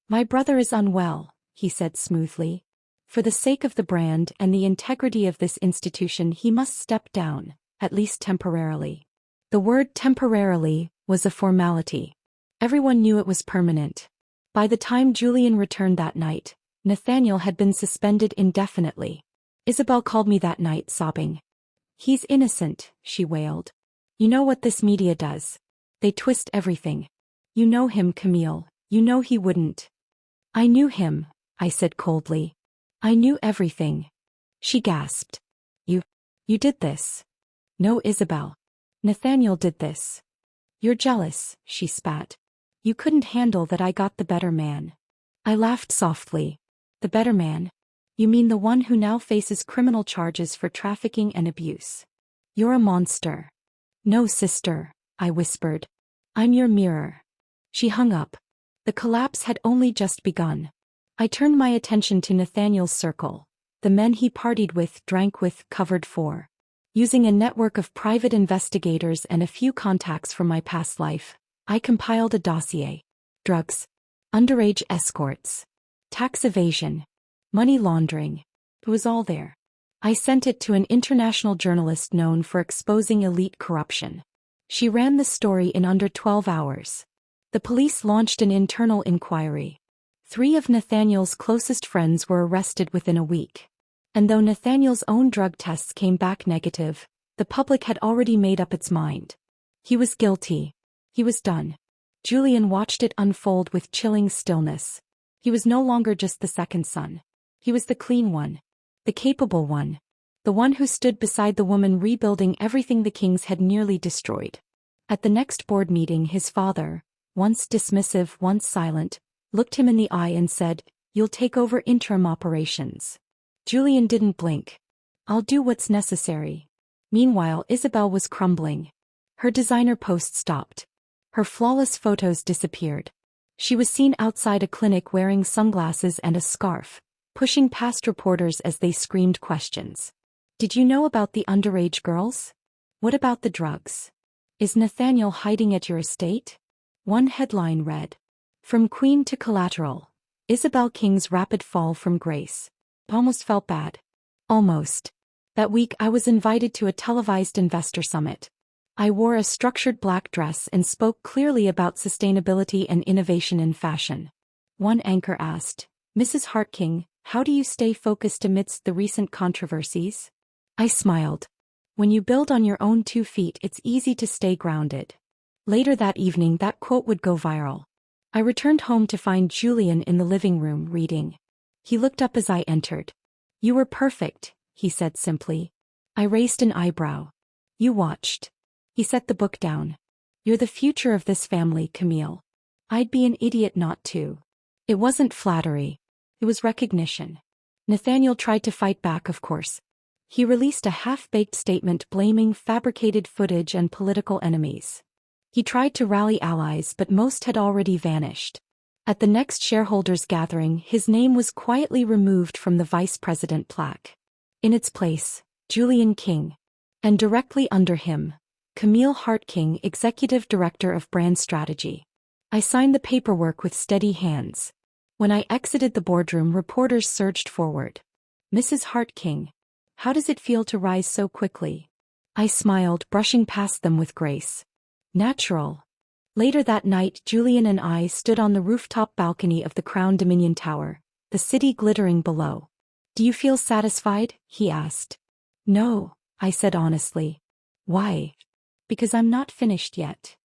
My brother is unwell, he said smoothly. For the sake of the brand and the integrity of this institution, he must step down, at least temporarily. The word temporarily was a formality. Everyone knew it was permanent. By the time Julian returned that night, Nathaniel had been suspended indefinitely. Isabel called me that night, sobbing. He's innocent, she wailed. You know what this media does. They twist everything. You know him, Camille. You know he wouldn't. I knew him, I said coldly. I knew everything. She gasped. You did this. No, Isabel. Nathaniel did this. You're jealous, she spat. You couldn't handle that I got the better man. I laughed softly. The better man? You mean the one who now faces criminal charges for trafficking and abuse? You're a monster. No, sister, I whispered. I'm your mirror. She hung up. The collapse had only just begun. I turned my attention to Nathaniel's circle, the men he partied with, drank with, covered for. Using a network of private investigators and a few contacts from my past life, I compiled a dossier. Drugs, underage escorts, tax evasion, money laundering. It was all there. I sent it to an international journalist known for exposing elite corruption. She ran the story in under 12 hours. The police launched an internal inquiry. 3 of Nathaniel's closest friends were arrested within a week. And though Nathaniel's own drug tests came back negative, the public had already made up its mind. He was guilty. He was done. Julian watched it unfold with chilling stillness. He was no longer just the second son. He was the clean one. The capable one. The one who stood beside the woman rebuilding everything the Kings had nearly destroyed. At the next board meeting, his father, once dismissive, once silent, looked him in the eye and said, "You'll take over interim operations." Julian didn't blink. "I'll do what's necessary." Meanwhile, Isabel was crumbling. Her designer post stopped. Her flawless photos disappeared. She was seen outside a clinic wearing sunglasses and a scarf, pushing past reporters as they screamed questions. "Did you know about the underage girls? What about the drugs? Is Nathaniel hiding at your estate?" One headline read, "From Queen to Collateral, Isabel King's rapid fall from grace." Almost felt bad. Almost. That week I was invited to a televised investor summit. I wore a structured black dress and spoke clearly about sustainability and innovation in fashion. One anchor asked, "Mrs. Hartking, how do you stay focused amidst the recent controversies?" I smiled. When you build on your own 2 feet, it's easy to stay grounded. Later that evening, that quote would go viral. I returned home to find Julian in the living room reading. He looked up as I entered. "You were perfect," he said simply. I raised an eyebrow. "You watched." He set the book down. "You're the future of this family, Camille. I'd be an idiot not to." It wasn't flattery. It was recognition. Nathaniel tried to fight back, of course. He released a half-baked statement blaming fabricated footage and political enemies. He tried to rally allies, but most had already vanished. At the next shareholders' gathering, his name was quietly removed from the vice president plaque. In its place, Julian King. And directly under him, Camille Hartking, Executive Director of Brand Strategy. I signed the paperwork with steady hands. When I exited the boardroom, reporters surged forward. "Mrs. Hartking, how does it feel to rise so quickly?" I smiled, brushing past them with grace. "Natural." Later that night, Julian and I stood on the rooftop balcony of the Crown Dominion Tower, the city glittering below. "Do you feel satisfied?" he asked. "No," I said honestly. Why? Because I'm not finished yet.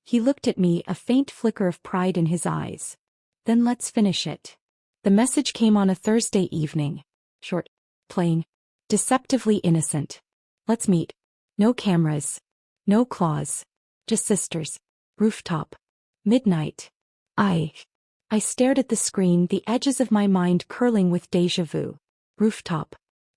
He looked at me, a faint flicker of pride in his eyes. Then let's finish it. The message came on a Thursday evening. Short, plain, deceptively innocent. Let's meet. No cameras. No claws. Just sisters. Rooftop. Midnight. I stared at the screen, the edges of my mind curling with déjà vu. Rooftop.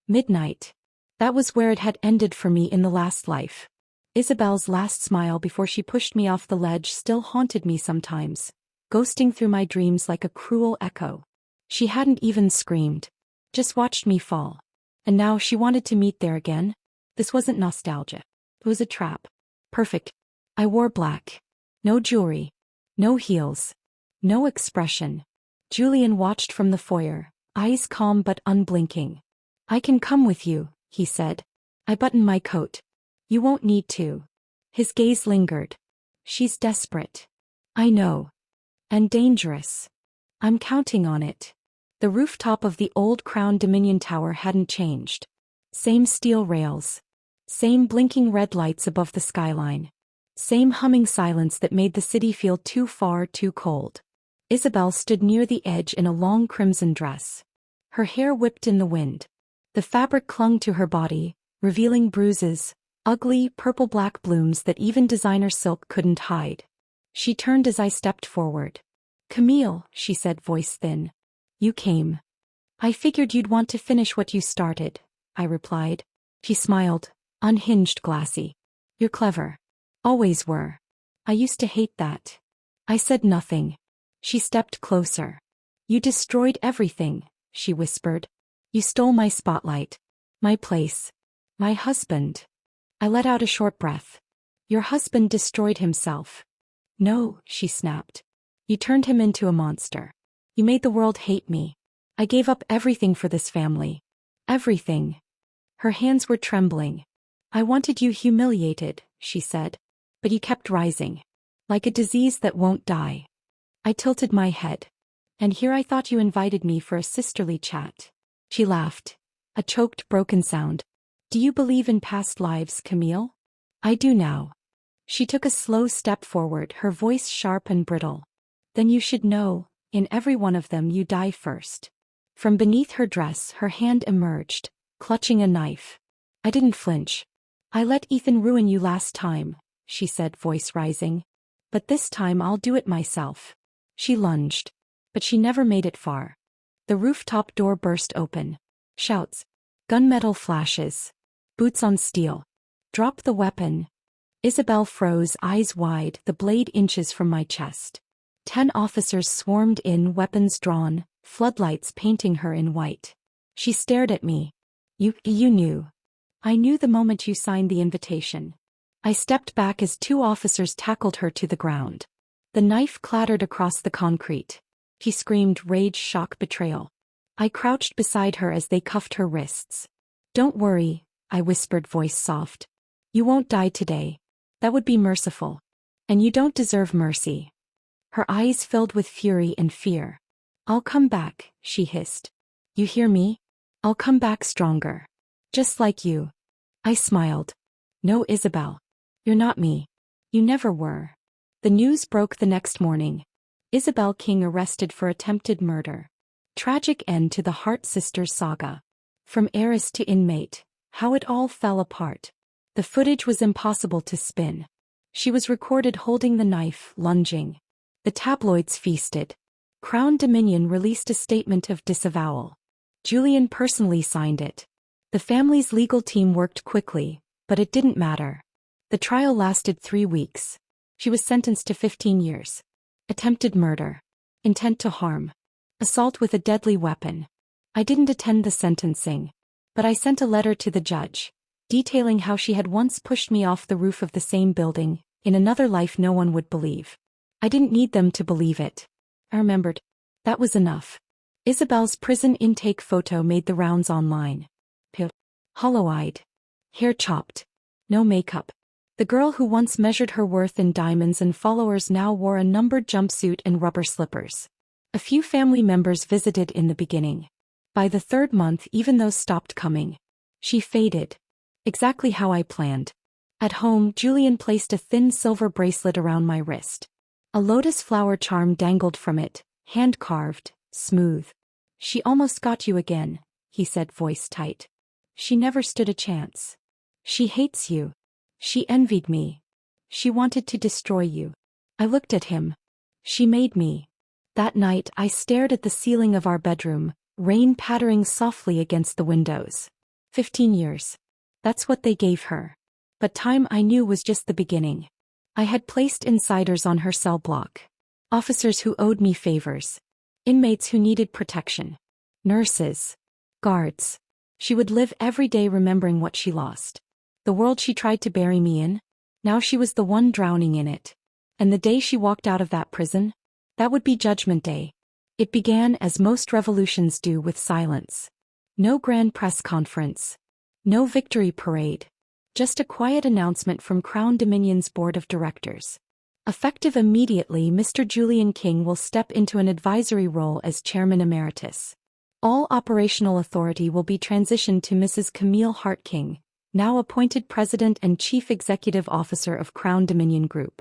Midnight. That was where it had ended for me in the last life. Isabel's last smile before she pushed me off the ledge still haunted me sometimes, ghosting through my dreams like a cruel echo. She hadn't even screamed. Just watched me fall. And now she wanted to meet there again? This wasn't nostalgia. It was a trap. Perfect. I wore black. No jewelry. No heels. No expression. Julian watched from the foyer, eyes calm but unblinking. I can come with you, he said. I buttoned my coat. You won't need to. His gaze lingered. She's desperate. I know. And dangerous. I'm counting on it. The rooftop of the old Crown Dominion Tower hadn't changed. Same steel rails. Same blinking red lights above the skyline. Same humming silence that made the city feel too far, too cold. Isabel stood near the edge in a long crimson dress. Her hair whipped in the wind. The fabric clung to her body, revealing bruises, ugly purple-black blooms that even designer silk couldn't hide. She turned as I stepped forward. Camille, she said, voice thin. You came. I figured you'd want to finish what you started, I replied. She smiled, unhinged, glassy. You're clever. Always were. I used to hate that. I said nothing. She stepped closer. You destroyed everything, she whispered. You stole my spotlight. My place. My husband. I let out a short breath. Your husband destroyed himself. No, she snapped. You turned him into a monster. You made the world hate me. I gave up everything for this family. Everything. Her hands were trembling. I wanted you humiliated, she said. But you kept rising. Like a disease that won't die. I tilted my head. And here I thought you invited me for a sisterly chat. She laughed. A choked, broken sound. Do you believe in past lives, Camille? I do now. She took a slow step forward, her voice sharp and brittle. Then you should know, in every one of them you die first. From beneath her dress, her hand emerged, clutching a knife. I didn't flinch. I let Ethan ruin you last time, she said, voice rising. But this time I'll do it myself. She lunged. But she never made it far. The rooftop door burst open. Shouts. Gunmetal flashes. Boots on steel. Drop the weapon. Isabel froze, eyes wide, the blade inches from my chest. 10 officers swarmed in, weapons drawn, floodlights painting her in white. She stared at me. You knew. I knew the moment you signed the invitation. I stepped back as 2 officers tackled her to the ground. The knife clattered across the concrete. She screamed, rage, shock, betrayal. I crouched beside her as they cuffed her wrists. Don't worry, I whispered, voice soft. You won't die today. That would be merciful. And you don't deserve mercy. Her eyes filled with fury and fear. I'll come back, she hissed. You hear me? I'll come back stronger. Just like you. I smiled. No, Isabel. You're not me. You never were. The news broke the next morning. Isabel King arrested for attempted murder. Tragic end to the Hart sisters saga. From heiress to inmate, how it all fell apart. The footage was impossible to spin. She was recorded holding the knife, lunging. The tabloids feasted. Crown Dominion released a statement of disavowal. Julian personally signed it. The family's legal team worked quickly, but it didn't matter. The trial lasted 3 weeks. She was sentenced to 15 years. Attempted murder. Intent to harm. Assault with a deadly weapon. I didn't attend the sentencing. But I sent a letter to the judge, detailing how she had once pushed me off the roof of the same building, in another life no one would believe. I didn't need them to believe it. I remembered. That was enough. Isabel's prison intake photo made the rounds online. Hollow-eyed. Hair chopped. No makeup. The girl who once measured her worth in diamonds and followers now wore a numbered jumpsuit and rubber slippers. A few family members visited in the beginning. By the 3rd month, even those stopped coming. She faded. Exactly how I planned. At home, Julian placed a thin silver bracelet around my wrist. A lotus flower charm dangled from it, hand-carved, smooth. "She almost got you again," he said, voice tight. "She never stood a chance. She hates you. She envied me. She wanted to destroy you." I looked at him. "She made me." That night I stared at the ceiling of our bedroom, rain pattering softly against the windows. 15 years. That's what they gave her. But time, I knew, was just the beginning. I had placed insiders on her cell block. Officers who owed me favors. Inmates who needed protection. Nurses. Guards. She would live every day remembering what she lost. The world she tried to bury me in. Now she was the one drowning in it. And the day she walked out of that prison? That would be Judgment Day. It began as most revolutions do, with silence. No grand press conference. No victory parade. Just a quiet announcement from Crown Dominion's board of directors. Effective immediately, Mr. Julian King will step into an advisory role as Chairman Emeritus. All operational authority will be transitioned to Mrs. Camille Hart King, now appointed President and Chief Executive Officer of Crown Dominion Group.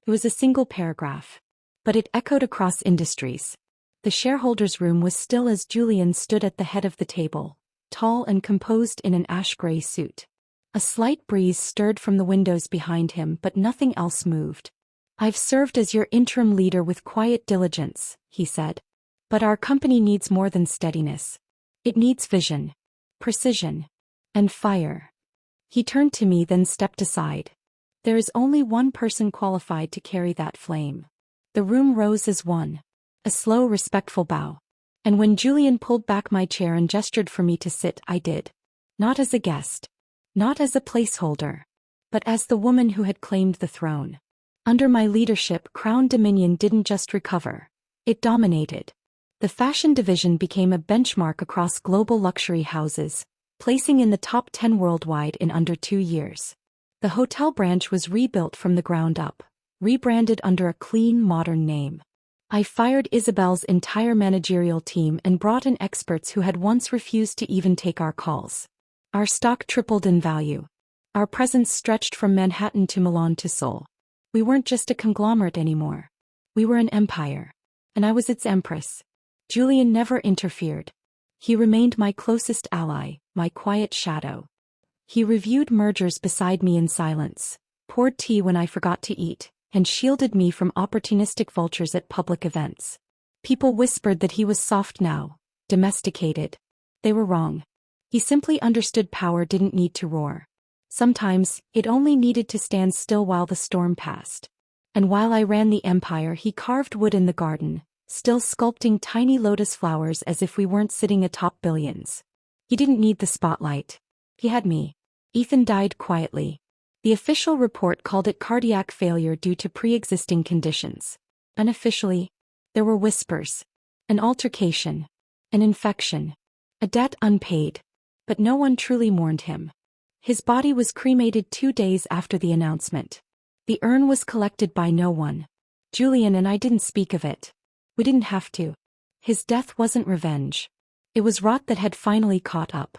It was a single paragraph. But it echoed across industries. The shareholders' room was still as Julian stood at the head of the table, tall and composed in an ash-gray suit. A slight breeze stirred from the windows behind him, but nothing else moved. "I've served as your interim leader with quiet diligence," he said. "But our company needs more than steadiness. It needs vision, precision, and fire." He turned to me, then stepped aside. "There is only one person qualified to carry that flame." The room rose as one. A slow, respectful bow. And when Julian pulled back my chair and gestured for me to sit, I did. Not as a guest. Not as a placeholder. But as the woman who had claimed the throne. Under my leadership, Crown Dominion didn't just recover. It dominated. The fashion division became a benchmark across global luxury houses, placing in the top 10 worldwide in under 2 years. The hotel branch was rebuilt from the ground up, rebranded under a clean, modern name. I fired Isabel's entire managerial team and brought in experts who had once refused to even take our calls. Our stock tripled in value. Our presence stretched from Manhattan to Milan to Seoul. We weren't just a conglomerate anymore. We were an empire. And I was its empress. Julian never interfered. He remained my closest ally, my quiet shadow. He reviewed mergers beside me in silence, poured tea when I forgot to eat, and shielded me from opportunistic vultures at public events. People whispered that he was soft now, domesticated. They were wrong. He simply understood power didn't need to roar. Sometimes, it only needed to stand still while the storm passed. And while I ran the empire, he carved wood in the garden, still sculpting tiny lotus flowers as if we weren't sitting atop billions. He didn't need the spotlight. He had me. Ethan died quietly. The official report called it cardiac failure due to pre-existing conditions. Unofficially, there were whispers. An altercation. An infection. A debt unpaid. But no one truly mourned him. His body was cremated 2 days after the announcement. The urn was collected by no one. Julian and I didn't speak of it. We didn't have to. His death wasn't revenge. It was rot that had finally caught up.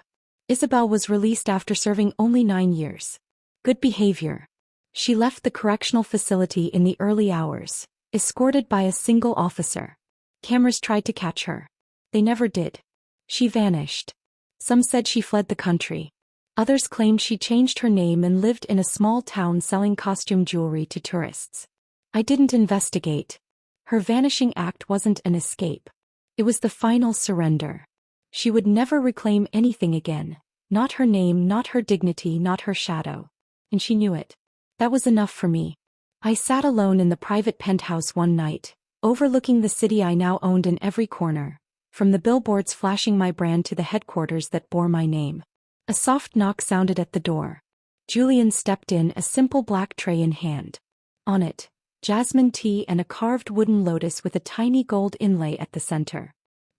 Isabel was released after serving only 9 years. Good behavior. She left the correctional facility in the early hours, escorted by a single officer. Cameras tried to catch her. They never did. She vanished. Some said she fled the country. Others claimed she changed her name and lived in a small town selling costume jewelry to tourists. I didn't investigate. Her vanishing act wasn't an escape. It was the final surrender. She would never reclaim anything again. Not her name, not her dignity, not her shadow. And she knew it. That was enough for me. I sat alone in the private penthouse one night, overlooking the city I now owned in every corner, from the billboards flashing my brand to the headquarters that bore my name. A soft knock sounded at the door. Julian stepped in, a simple black tray in hand. On it, jasmine tea and a carved wooden lotus with a tiny gold inlay at the center.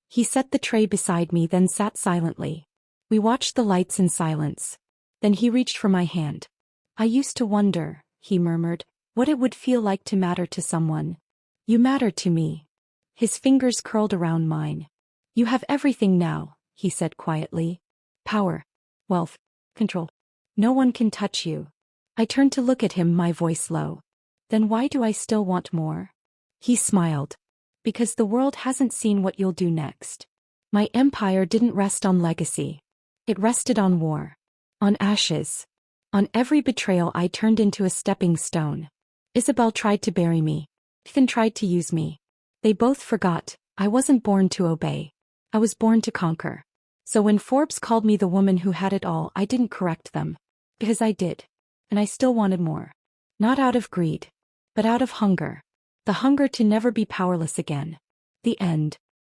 He set the tray beside me, then sat silently. We watched the lights in silence. Then he reached for my hand. "I used to wonder," he murmured, "what it would feel like to matter to someone. You matter to me." His fingers curled around mine. "You have everything now," he said quietly. "Power, wealth, control. No one can touch you. I turned to look at him, my voice low. Then why do I still want more? He smiled. Because the world hasn't seen what you'll do next. My empire didn't rest on legacy. It rested on war. On ashes. On every betrayal I turned into a stepping stone. Isabel tried to bury me. Ethan tried to use me. They both forgot, I wasn't born to obey. I was born to conquer. So when Forbes called me the woman who had it all, I didn't correct them. Because I did. And I still wanted more. Not out of greed. But out of hunger. The hunger to never be powerless again. The end.